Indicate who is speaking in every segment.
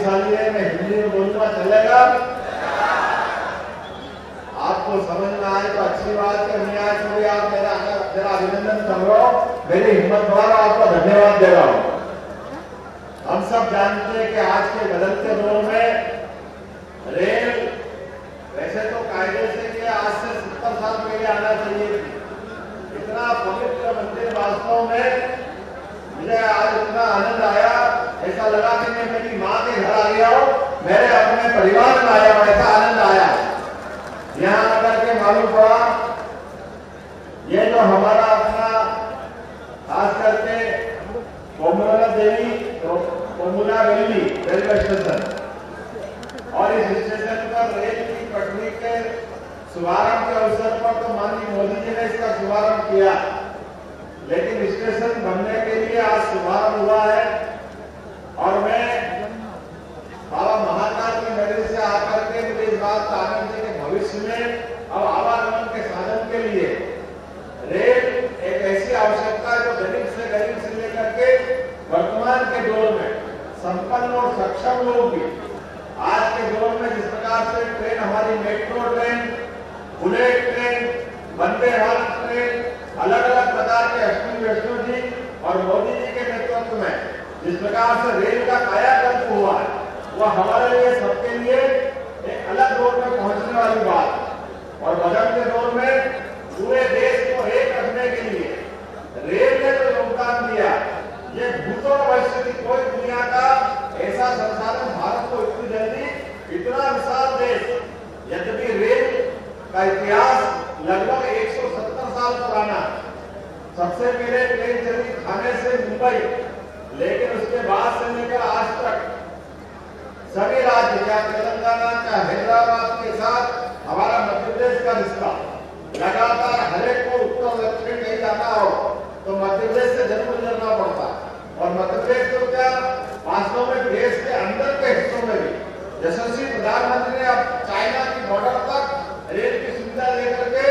Speaker 1: भाग्यशाली है, मैं हिंदी में बोलूंगा चलेगा? आपको समझ में आए तो अच्छी बात है, नहीं आए तो भी आप मेरा जरा अभिनंदन कर रहा हूं, मेरी हिम्मत द्वारा आपको धन्यवाद दे रहा हूं। हम सब जानते हैं कि आज के बदलते दौर में रेल वैसे तो कायदे से कि आज से 70 साल पहले आना चाहिए। इतना पवित्र मंदिर वास्तव में मुझे आज इतना आनंद आया, ऐसा लगा कि मैं मेरी माँ के घर आ गया हूँ, मेरे अपने परिवार में आया हूँ, ऐसा आनंद आया। यहाँ आकर के मालूम पड़ा ये जो हमारा अपना खास करके कोमुला देवी कोमुला वैली रेलवे स्टेशन, और इस स्टेशन पर रेल की पटरी के शुभारंभ के अवसर पर तो माननीय मोदी जी ने इसका शुभारंभ किया, लेकिन स्टेशन बनने के लिए आज शुभारंभ हुआ है। और मैं बाबा महाकाल की नगरी से आकर के मुझे इस बात का आनंद है कि भविष्य में अब आवागमन के साधन के लिए रेल एक ऐसी आवश्यकता है जो गरीब से लेकर के वर्तमान के दौर में संपन्न और सक्षम लोग भी आज के दौर में जिस प्रकार से ट्रेन, हमारी metro train, bullet train, Vande Bharat train, अलग अलग प्रकार के अश्विनी वैष्णव जी और मोदी जी के नेतृत्व में जिस प्रकार से रेल का कायाकल्प हुआ है, वह हमारे लिए सबके लिए एक अलग दौर में पहुंचने वाली बात है। और बदलते दौर में पूरे देश को एक रखने के लिए रेल ने जो योगदान दिया, ये भूतों भविष्य की कोई दुनिया का ऐसा संसाधन भारत को इतनी जल्दी, इतना विशाल देश, यद्यपि रेल का इतिहास लगभग 170 साल पुराना। सबसे पहले ट्रेन चली थाने से मुंबई, लेकिन उसके बाद से लेकर आज तक सभी राज्य, चाहे तेलंगाना, चाहे हैदराबाद के साथ हमारा मध्य प्रदेश का रिश्ता लगातार, हर एक को उत्तर दक्षिण कहीं जाना हो तो मध्य प्रदेश से जरूर गुजरना पड़ता है। और मध्य प्रदेश तो क्या वास्तव में देश के अंदर के हिस्सों में भी यशस्वी प्रधानमंत्री ने अब चाइना की बॉर्डर तक रेल की सुविधा लेकर के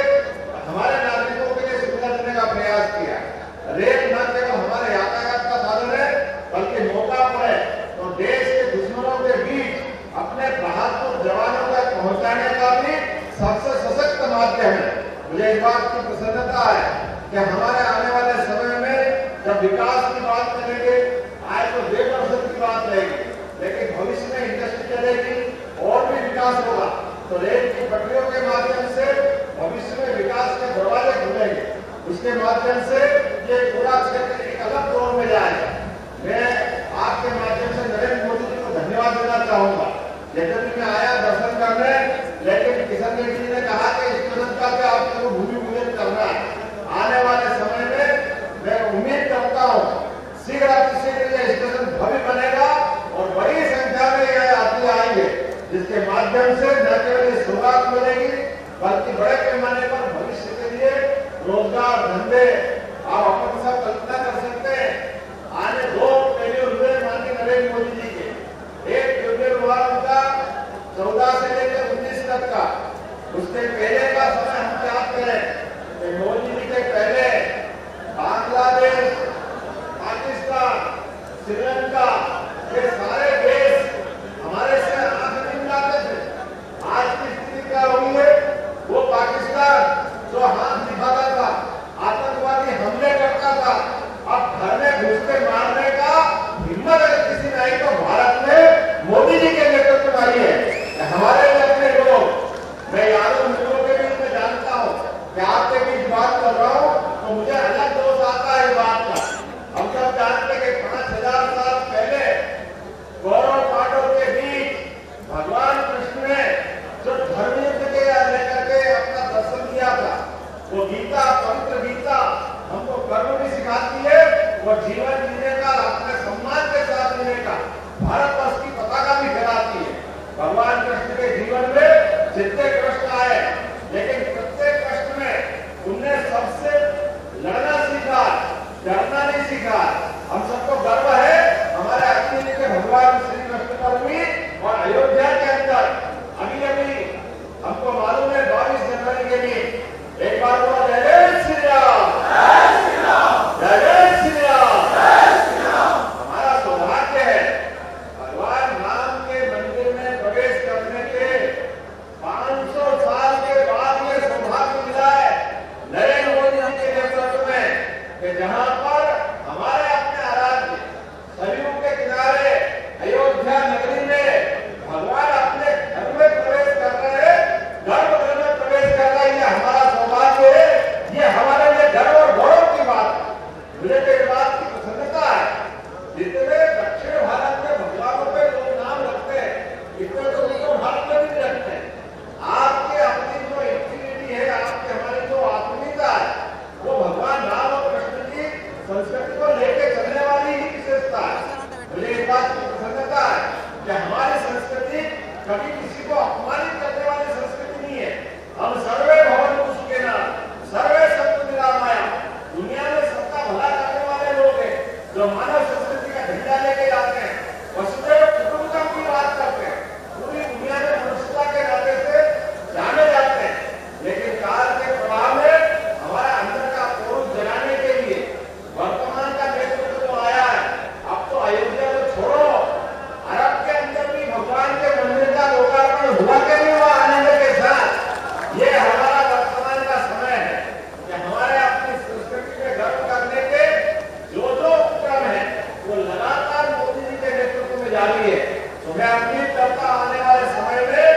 Speaker 1: हमारे नागरिकों के लिए सुविधा देने का प्रयास किया। रेल न केवल हमारे यातायात का साधन है, बल्कि मौका पड़े तो देश के दुश्मनों के बीच अपने बहादुर जवानों तक पहुंचाने का भी सबसे सशक्त माध्यम है। मुझे इस बात की प्रसन्नता है कि हमारे आने वाले समय में जब विकास की बात करेंगे, आज तो 1.5% की बात रहेगी, लेकिन भविष्य में इंडस्ट्री चलेगी और भी विकास होगा, तो रेल की पटरियों के माध्यम से भविष्य में विकास के दरवाजे खुलेंगे। उसके माध्यम से ये पूरा क्षेत्र एक अलग दौर में जाएगा। मैं आपके माध्यम से नरेंद्र मोदी जी को धन्यवाद देना चाहूंगा। यद्यपि मैं आया दर्शन करने, लेकिन किशन रेड्डी जी ने कहा कि स्टेशन का भी आपको भूमि पूजन करना है। आने वाले समय में मैं उम्मीद करता हूँ शीघ्र ये स्टेशन भव्य बनेगा और बड़ी संख्या में ये यात्री आएंगे, जिसके माध्यम से न केवल शुरुआत मिलेगी, बल्कि बड़े पैमाने पर भविष्य के लिए रोजगार, धंधे, आप अपन सब कल्पना कर सकते हैं। आने 2 फेल्यूर हुए माननीय नरेंद्र मोदी जी के, एक फेल्यूर हुआ उनका 14 से लेकर 19 तक का। उसके पहले का समय हम याद करें, मोदी जी के पहले बांग्लादेश, पाकिस्तान, श्रीलंका, ये सारे देश हमारे से आंख नहीं मिलाते थे। आज की स्थिति क्या हुई है, वो पाकिस्तान जो हाथ दिखाता था, आतंकवादी हमले करता था, अब घर में घुस के मारने का हिम्मत अगर किसी ने आई तो भारत में मोदी जी के नेतृत्व में आई है। हमारे अपने लोग, मैं यादव मित्रों के बीच में जानता हूँ कि आपके बीच बात कर रहा हूँ तो मुझे अलग दोष आता है बात का। हम सब जानते कि 5000 साल पहले कि हमारी संस्कृति कभी किसी को अपमानित करने वाली संस्कृति नहीं है। हम सर्वे भवन्तु सुखिनः, सर्वे सन्तु निरामया। दुनिया में सबका भला करने वाले लोग हैं जो मानव संस्कृति का झंडा लेके जाते हैं, वसुधैव कुटुम्बकम की बात करते हैं, पूरी दुनिया में मनुष्यता के नाते से जाने जाते हैं। लेकिन काल के प्रभाव में हमारा अंदर का क्रोध जगाने के लिए वर्तमान का नेतृत्व जो आया है, अब तो अयोध्या को छोड़ो, अरब के अंदर भी भगवान के मंदिर का लोकार्पण हुआ के नहीं हुआ आनंद के साथ। ये हमारा वर्तमान का समय है कि हमारे अपनी संस्कृति पे गर्व करने के जो उपक्रम है वो लगातार मोदी जी के नेतृत्व में जारी है। तो मैं अपील करता आने वाले समय में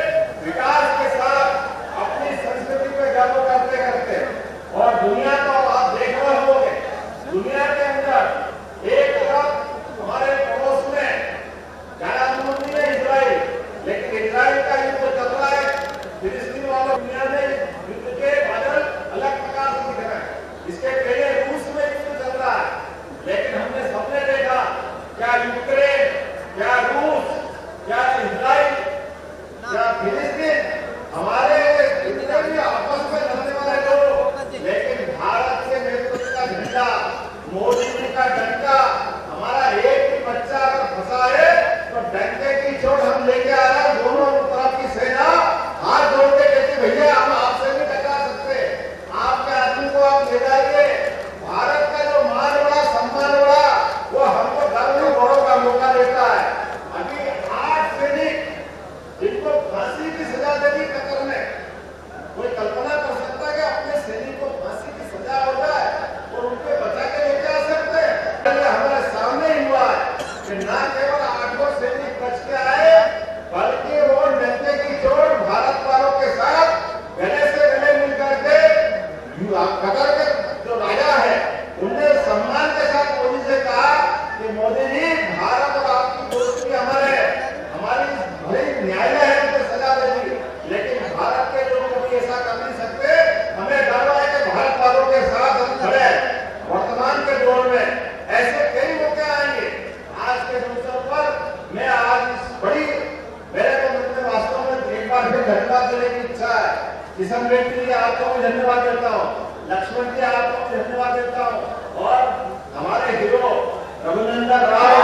Speaker 1: विकास के साथ अपनी संस्कृति पे गर्व करते करते, और दुनिया को आप देख रहे होंगे, दुनिया के अंदर एक तरफ हमारे पड़ोस में ज्यादा दूर नहीं है इजराइल, लेकिन इजराइल का युद्ध चल रहा है, फिलिस्तीन वालों दुनिया में युद्ध के बादल अलग प्रकार से दिख रहे हैं। इसके पहले रूस में युद्ध चल रहा है, लेकिन हमने सबने देखा क्या यूक्रेन, क्या रूस, क्या इजराइल, क्या फिलिस्तीन, हमारे इतने भी आपस में लड़ने वाले लोग, लेकिन भारत के नेतृत्व का झंडा, मोदी जी का डंका, हमारा एक भी बच्चा अगर फंसा है तो डंके की चोट हम लेके आ रहे हैं। दोनों तरफ की सेना हाथ जोड़ के कहती भैया हम आपसे नहीं टकरा सकते, आपके आदमी को आप ले जाइए। भारत का जो मान बड़ा, सम्मान बड़ा, वो हमको गर्व में गौरव का मौका देता है। अभी 8 सैनिक जिनको फांसी की सजा देनी कतर में, कोई कल्पना कर सकता है कि अपने सैनिक को फांसी की सजा हो जाए और उनके बचा के लेके आ सकते हैं? हमारे सामने ही हुआ है कि ना केवल 8 सैनिक बच के आए, बल्कि वो डंके की चोट भारत वालों के साथ गले से गले मिलकर के कतर के जो राजा है उनने सम्मान के साथ मोदी से कहा कि मोदी जी भारत और आपकी दोस्ती हमारे, हमारी भाई न्यायालय है उनको सजा देगी, लेकिन भारत के लोग कभी ऐसा कर नहीं सकते। हमें गर्व है कि भारत वालों के साथ हम खड़े हैं। वर्तमान के दौर में ऐसे कई मौके आएंगे। आज के अवसर पर मैं आज इस बड़ी, मेरे को मतलब वास्तव में एक बार फिर धन्यवाद देने की इच्छा है। किशन रेड्डी जी आपको भी धन्यवाद देता हूँ, लक्ष्मण जी आपको भी धन्यवाद देता हूँ, और हमारे हीरो रघुनंदन राव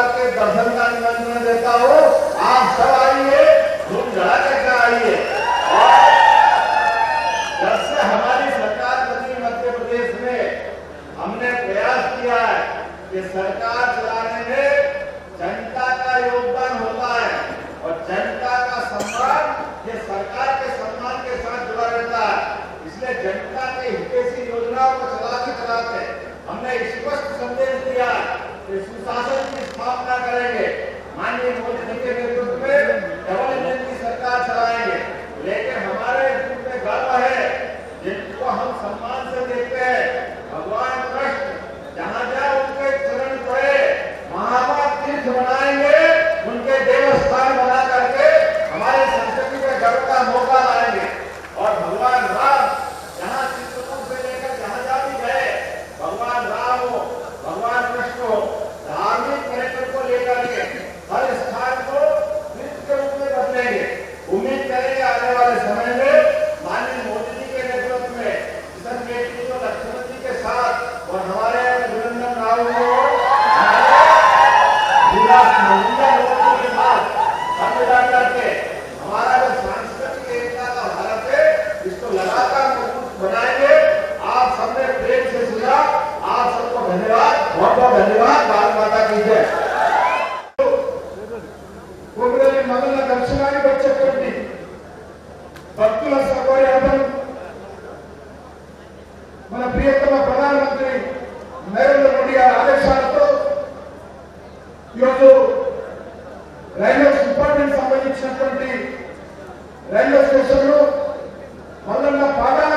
Speaker 1: जी दर्शन का निमंत्रण देता हूँ। आप सब आइए, धूम धड़ाके से आइए। और जब से हमारी सरकार बनी मध्य प्रदेश में, हमने प्रयास किया है कि सरकार चलाने में जनता का योगदान होता है, और जनता का सम्मान ये सरकार के सम्मान के साथ जुड़ा रहता है। इसलिए जनता के हितैषी योजनाओं को चलाते चलाते हमने स्पष्ट संदेश दिया कि सुशासन की स्थापना करेंगे, माननीय मोदी जी के नेतृत्व में डबल इंजन की सरकार चलाएंगे। लेकिन हमारे दिल में गर्व है, जिनको हम सम्मान से देखते हैं, भगवान कृष्ण जहाँ जहाँ उनके चरण पड़े महाभारत तीर्थ बनाएंगे, उनके देवस्थान बना करके हमारी संस्कृति में गर्व का मौका लाएंगे। और भगवान राम जहाँ चित्रकूट से लेकर जहाँ जहाँ भी गए, भगवान राम हो, भगवान कृष्ण हो, धार्मिक पर्यटन को लेकर के हर स्थान को तीर्थ के रूप में बदलेंगे। उम्मीद करेंगे आने वाले समय में माननीय मोदी जी के नेतृत्व में किशन रेड्डी जी और लक्ष्मण जी के साथ, और हमारे रघुनंदन राव को के साथ हम मिला करके हमारा जो सांस्कृतिक एकता का भारत है, इसको लगातार मजबूत बनाएंगे। आप सबने प्रेम से सुना, आप सबको धन्यवाद, बहुत बहुत धन्यवाद। भारत माता की जय। मगन दर्शनाనికి వచ్చేటువంటి భక్తుల సౌకర్యార్థం మన ప్రియతమ ప్రధానమంత్రి నరేంద్ర మోడీ గారి ఆదేశాలతో ఈరోజు రైల్వే డిపార్ట్మెంట్ సంబంధించినటువంటి రైల్వే స్టేషన్లో మల్లన్న పాదాల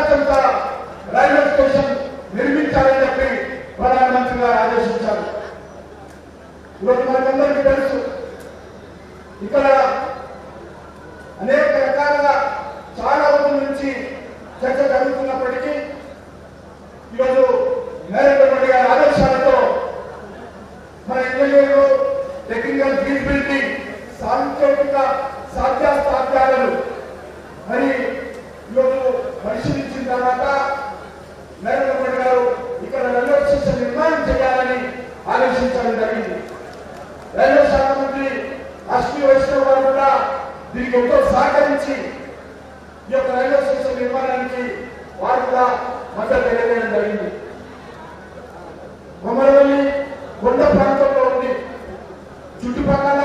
Speaker 1: తర్వాత నరేంద్ర మోడీ గారు ఇక్కడ రైల్వే స్టేషన్ నిర్మాణం చేయాలని ఆలోచించడం జరిగింది. రైల్వే శాఖ మంత్రి అశ్విని వైష్ణవ్ గారు కూడా దీనికి ఎంతో సహకరించి ఈ యొక్క రైల్వే స్టేషన్ నిర్మాణానికి వారు కూడా మద్దతు తెలియజేయడం జరిగింది. కొమరవెల్లి కొండ ప్రాంతంలో ఉంది, చుట్టుపక్కల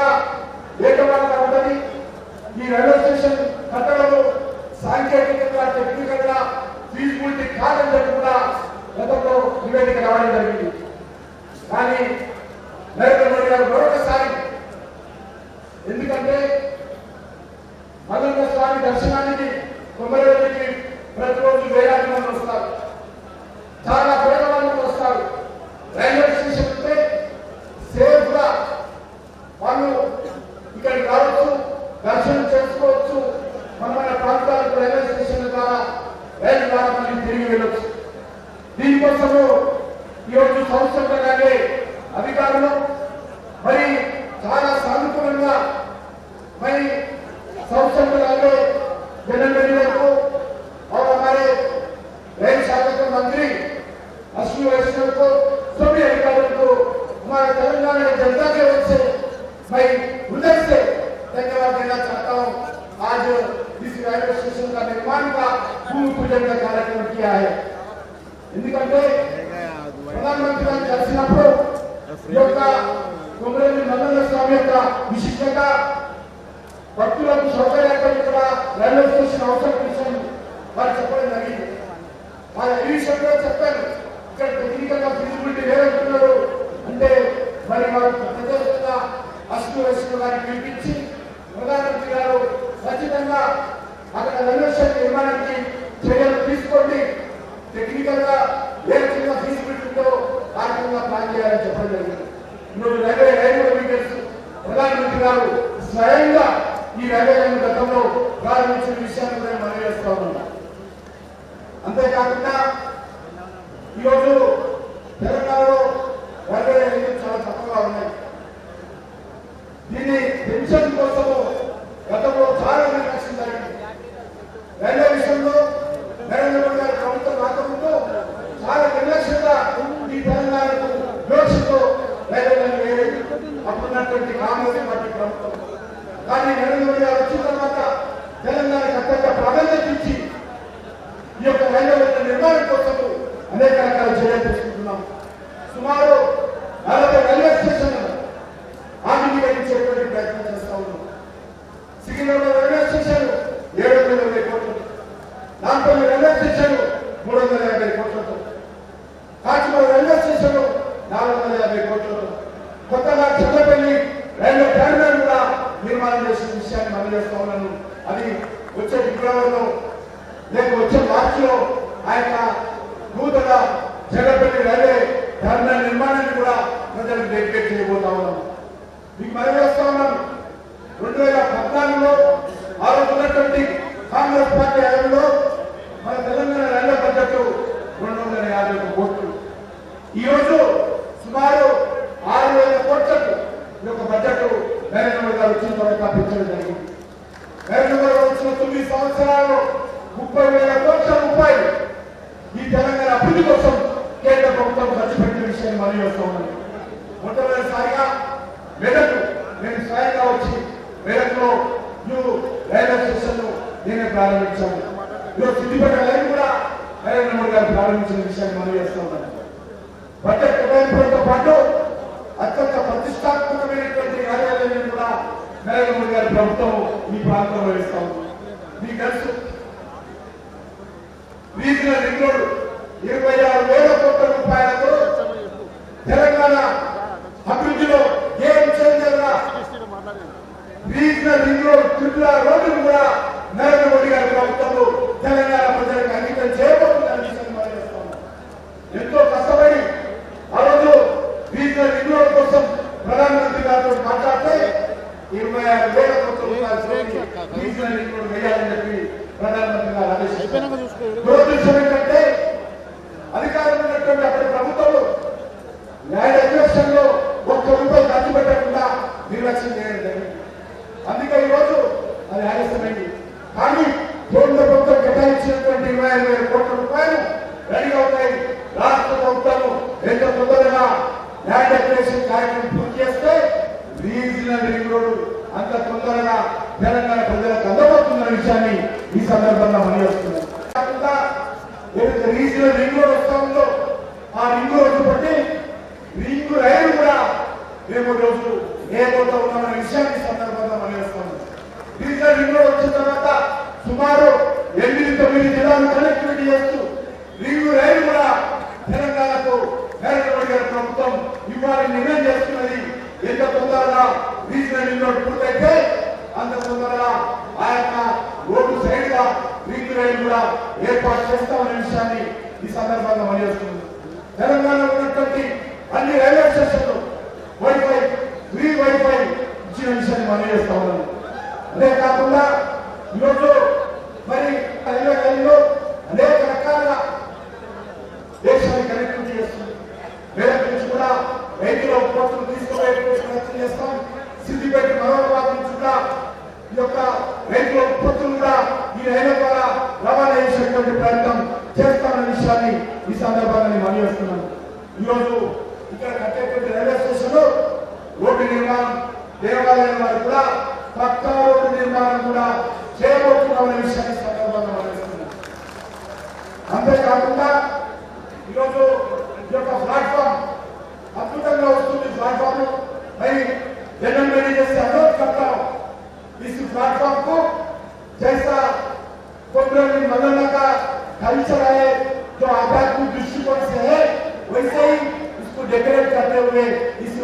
Speaker 1: ఏకవాళ్ళ ఉందని ఈ రైల్వే స్టేషన్ కట్టడంలో సాంకేతికంగా టెక్నికల్ గా ఫీజిబిలిటీ కాదని చెప్పి కూడా గతంలో నివేదిక రావడం జరిగింది. కానీ నరేంద్ర మోడీ గారు మరొకసారి, ఎందుకంటే మల్లన్న స్వామి దర్శనానికి కొమరవెల్లికి ప్రతిరోజు వేలాది మంది వస్తారు, చాలా పేదవాళ్ళు వస్తారు. రైల్వే స్టేషన్ ఉంటే సేఫ్ గా వాళ్ళు ఇక్కడికి రావచ్చు, దర్శనం చేసుకోవచ్చు. మన ప్రాంతాలకు రైల్వే స్టేషన్ ద్వారా రైలు ద్వారా మనం తిరిగి వెళ్ళొచ్చు. దీనికోసము ఈరోజు సంవత్సరంగానే అధికారులు మరి చాలా సానుకూలంగా మరి సంవత్సరంగానే जनवरी को और हमारे रेल शाखा के मंत्री अश्विनी वैष्णव को, सभी अधिकारियों को, हमारे तेलंगाना की जनता की ओर से मैं हृदय से धन्यवाद देना चाहता हूँ। आज इस रेलवे स्टेशन का निर्माण का भूमि पूजन का कार्यक्रम किया है। ఎందుకంటే ప్రధానమంత్రి గారు కలిసినప్పుడు ఈ యొక్క కొమరవెల్లి మల్లన్న స్వామి యొక్క విశిష్టత, భక్తులకు సౌకర్యాలు ఇక్కడ రైల్వే స్టేషన్ అవసరం విషయం వారు చెప్పడం జరిగింది. వారు ఈ విషయంలో చెప్పారు, ఇక్కడ టెక్నికల్ గా ఫీజిబిలిటీ లేదంటున్నారు. అంటే మరి వారు ప్రత్యేకంగా అశ్విని వైష్ణవ్ గారిని పిలిపించి ప్రధానమంత్రి గారు ఖచ్చితంగా అక్కడ రైల్వే స్టేషన్ నిర్మాణానికి చర్యలు తీసుకోండి, టెక్నికల్ గా ఏ చిన్న ఫీజిబిలిటీతో ఆ రకంగా ప్లాన్ చేయాలని చెప్పడం జరిగింది. ఈరోజు రైల్వే మీకు తెలుసు, ప్రధానమంత్రి గారు స్వయంగా ఈ రైల్వే లైన్ గతంలో ప్రారంభించిన విషయాన్ని కూడా మనం చేస్తా ఉన్నాం. అంతేకాకుండా ఈరోజు తెలంగాణలో రైల్వే లైన్లు చాలా తక్కువగా ఉన్నాయి. దీన్ని పెన్షన్ కోసము గతంలో చాలా నిర్లక్ష్యం జరిగింది. రైల్వే విషయంలో నరేంద్ర మోడీ గారి ప్రభుత్వం రాకముందు చాలా నిర్లక్ష్యంగా ఈ తెలంగాణకు యోచనతో రైల్వే లైన్ వేరేది అప్పుడున్నటువంటి కాంగ్రెస్ పార్టీ ప్రభుత్వం. కానీ నరేంద్ర మోడీ గారు వచ్చిన తర్వాత తెలంగాణకు అత్యంత ప్రాధాన్యత ఇచ్చి ఈ యొక్క రైల్వే లైన్ నిర్మాణం కోసం అనేక రకాల చర్యలు తీసుకుంటున్నాం. సుమారు 40 రైల్వే స్టేషన్లు ఆధునీకరించేటువంటి ప్రయత్నం చేస్తా ఉన్నాం. సికింద్రాబాద్ రైల్వే స్టేషన్ 720 కోట్లు, నాంపల్లి రైల్వే స్టేషన్ 350 కోట్లతో, కాచిగూడ రైల్వే స్టేషన్ 450 కోట్లతో, కొత్తగా చల్లపల్లి రైల్వే టెర్మినల్ కూడా నిర్మాణం చేసిన విషయాన్ని మనం చేస్తా ఉన్నాను. అది వచ్చే ఫిబ్రవరిలో లేక వచ్చే మార్చిలో ఆ యొక్క నూతన చల్లపల్లి రైల్వే టెర్మినల్ నిర్మాణాన్ని కూడా ప్రజలకు డెడికేట్ చేయబోతా ఉన్నాం. మీకు మనం చేస్తా ఉన్నాను, 2014లో ఆ రోజు ఉన్నటువంటి కాంగ్రెస్ పార్టీ హయాంలో మన తెలంగాణ రైల్వే బడ్జెట్ 250 కోట్లు, ఈరోజు సుమారు 6,000 కోట్లకు ఈ యొక్క బడ్జెట్ నరేంద్ర మోడీ గారు వచ్చిన తర్వాత పెంచడం జరిగింది. నరేంద్ర మోడీ గారు వచ్చిన 9 సంవత్సరాల్లో 30,000 కోట్ల రూపాయలు ఈ తెలంగాణ అభివృద్ధి కోసం కేంద్ర ప్రభుత్వం ఖర్చు పెట్టిన విషయాన్ని మనం చేస్తా ఉన్నాం. మొట్టమొదటిసారిగా మెదక్ నేను స్వయంగా వచ్చి మెదక్లో రైల్వే స్టేషన్ నేనే ప్రారంభించాను. ఈరోజు సిద్దిపేట లైన్ కూడా నరేంద్ర మోడీ గారు ప్రారంభించిన విషయాన్ని మనం చేస్తూ ఉన్నాం. బడ్జెట్ కేటాయింపులతో పాటు అత్యంత ప్రతిష్టాత్మకమైనటువంటి కార్యాలయాన్ని కూడా నరేంద్ర మోడీ గారి ప్రభుత్వం ఈ ప్రాంతంలో ఇస్తా ఉంది. మీకు తెలుసు, రీజనల్ రింగ్ రోడ్ 26,000 కోట్ల రూపాయలతో తెలంగాణ అభివృద్ధిలో గేమ్ చేంజర్ గా regional ring road Tripura road కూడా నరేంద్ర మోడీ గారి ప్రభుత్వం తెలంగాణ ప్రజలకు అంకితం చేయబోతుందని ఎంతో కష్టపడి ఆ రోజు రీజనల్ రింగ్ రోడ్ కోసం ప్రధానమంత్రి గారితో మాట్లాడితే 26,000 కోట్ల రూపాయలు రీజనల్ రింగ్ రోడ్ వేయాలని చెప్పి ప్రధానమంత్రి గారు ఆదేశించారు. దురదృష్టం ఏంటంటే అధికారం ఉన్నటువంటి అప్పటి ప్రభుత్వం ల్యాండ్ అక్విజిషన్ లో 1 రూపాయి ఖర్చు పెట్టకుండా నిర్లక్ష్యం చేయడం జరిగింది. అందుకే ఈరోజు అది ఆలస్యమైంది. కానీ కేంద్ర ప్రభుత్వం కేటాయించినటువంటి 25,000 కోట్ల రెడీ అవుతాయి. రాష్ట్ర ప్రభుత్వం ఎంత తొందరగా ల్యాండ్ అక్విజిషన్ కార్యక్రమం పూర్తి చేస్తే రీజనల్ రింగ్ రోడ్డు అంత తొందరగా తెలంగాణ ప్రజలకు అందబోతున్న విషయాన్ని ఈ సందర్భంగా మనవిస్తున్నాం. కాకుండా ఏదైతే రీజనల్ రింగ్ రోడ్ వస్తా ఉందో ఆ రింగ్ రోడ్డు బట్టి రింగ్ రైలు కూడా రేపు రోజు ఏపోతా ఉన్న విషయాన్ని సందర్భంగా మనవిస్తున్నాం. రీజనల్ రింగ్ రోడ్ వచ్చిన తర్వాత సుమారు 8-9 జిల్లాలు కనెక్టివిటీ చేస్తూ రింగ్ రైలు కూడా తెలంగాణకు నరేంద్ర మోడీ గారి ప్రభుత్వం ఇవ్వాలని నిర్ణయం చేస్తున్నది. ఎంత తొందరగా రీజనల్ రింగ్ రోడ్ పూర్తయితే అంత తొందరగా ఆ యొక్క రోడ్డు సైడ్ గా రింగ్ రైలు కూడా ఏర్పాటు చేస్తామనే విషయాన్ని ఈ సందర్భంగా మనవిస్తున్నాం. తెలంగాణలో ఉన్నటువంటి అన్ని రైల్వే స్టేషన్లు వైఫై ఫ్రీ వైఫై ఇచ్చిన విషయాన్ని మనం చేస్తా ఉన్నాం. అదే కాకుండా ఈరోజు మరి రైల్వే లైన్లో అనేక రకాల దేశాన్ని కనెక్టివిటీ చేస్తుంది. వేరే నుంచి కూడా రైతుల ఉత్పత్తులు తీసుకుపోయే ప్రయత్నం చేస్తాం. సిద్దిపేట మరోబాద్ నుంచి కూడా ఈ యొక్క రైతుల ఉత్పత్తులు కూడా ఈ రైళ్ల ద్వారా రవాణా చేసేటువంటి ప్రయత్నం చేస్తామన్న విషయాన్ని ఈ సందర్భంగా నేను మనవిస్తున్నాను. ఈరోజు ఇక్కడ కట్టేటువంటి రైల్వే స్టేషన్ రోడ్డు నిర్మాణం దేవాలయం వారు కూడా పక్కా రోడ్డు నిర్మాణం కూడా చేయబోతున్నామనే విషయాన్ని సందర్భంగా మనవిస్తున్నాను. అంతేకాకుండా ఈరోజు ఈ యొక్క ప్లాట్ఫామ్ అద్భుతంగా వస్తుంది. प्लेटफॉर्म भाई जनरल मैनेजर से अनुरोध करता हूँ इस प्लेटफॉर्म को जैसा प्रोग्राम मनाना का कल्चर है जो आध्यात्मिक दृष्टिकोण से है वैसे ही इसको डेकोरेट करते हुए इस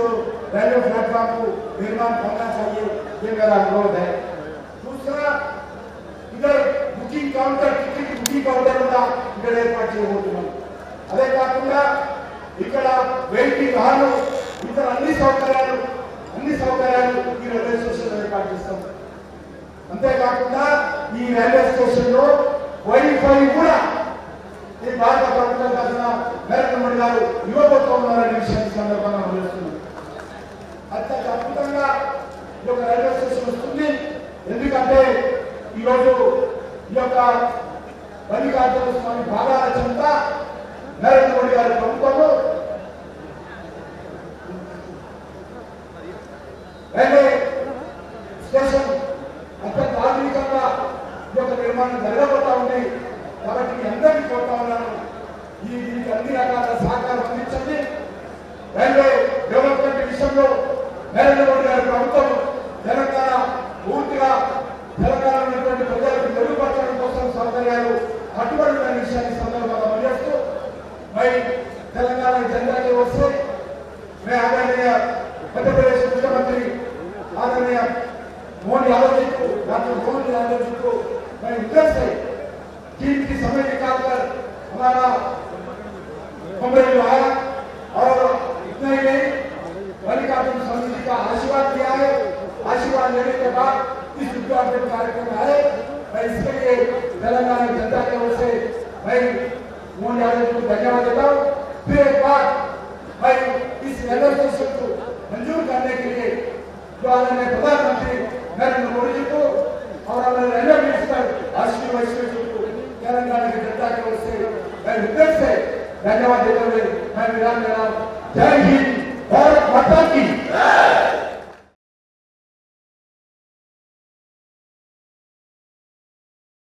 Speaker 1: रेलवे प्लेटफॉर्म को निर्माण करना चाहिए, ये मेरा अनुरोध है। दूसरा इधर booking counter ticket booking counter इधर ఏర్పాటు చేయబోతున్నాం। అదే కాకుండా ఇక్కడ వెయిటింగ్ హాల్ ఇతర అన్ని సౌకర్యాలు ఈ రైల్వే స్టేషన్ ఏర్పాటు చేస్తాం। అంతేకాకుండా ఈ రైల్వే స్టేషన్ లో వైఫై కూడా ఈ భారత ప్రభుత్వం తరఫున నరేంద్ర మోడీ గారు ఇవ్వబోతున్నారనే విషయాన్ని సందర్భంగా తెలుస్తున్నాం। అత్యంత అద్భుతంగా ఈ యొక్క రైల్వే స్టేషన్ వస్తుంది। ఎందుకంటే ఈరోజు ఈ యొక్క మల్లికార్జున స్వామి భాగాల చెంత నరేంద్ర మోడీ గారి ప్రభుత్వము రైల్వే స్టేషన్ అత్యంత ఆధునికంగా ఈ యొక్క నిర్మాణం జరగబోతా ఉంది। కాబట్టి మీ అందరికీ కోరుతా ఉన్నాను, దీనికి అన్ని రకాల సహకారం అందించండి। రైల్వే డెవలప్మెంట్ విషయంలో నరేంద్ర మోడీ గారి ప్రభుత్వం తెలంగాణ పూర్తిగా తెలంగాణలో ఉన్నటువంటి ప్రజలకు మెరుగుపరచడం కోసం సౌకర్యాలు కట్టుబడి ఉన్న విషయాన్ని సందర్భంగా పనిచేస్తూ మరి తెలంగాణ जनता की ओर से मैं आदरणीय मध्य प्रदेश मुख्यमंत्री आदरणीय मोहन यादव जी को डॉक्टर मोहन यादव जी को मैं हृदय से कीमती समय निकालकर हमारा मुंबई में आया और इतना ही नहीं मल्लिकार्जुन स्वामी जी का आशीर्वाद दिया है। आशीर्वाद लेने के बाद इस उद्घाटन कार्यक्रम में आए। मैं इसके लिए तेलंगाना जनता की ओर से मैं मोहन यादव जी को धन्यवाद देता हूँ। फिर एक बार मैं इस रेलवे स्टेशन को मंजूर करने के लिए जो आदरणीय प्रधानमंत्री नरेंद्र मोदी जी को और हमारे रेलवे मिनिस्टर अश्विनी वैष्णव जी को तेलंगाना की जनता की ओर से मैं हृदय से धन्यवाद देते हुए मैं विराम दे रहा हूँ। जय हिंद, भारत माता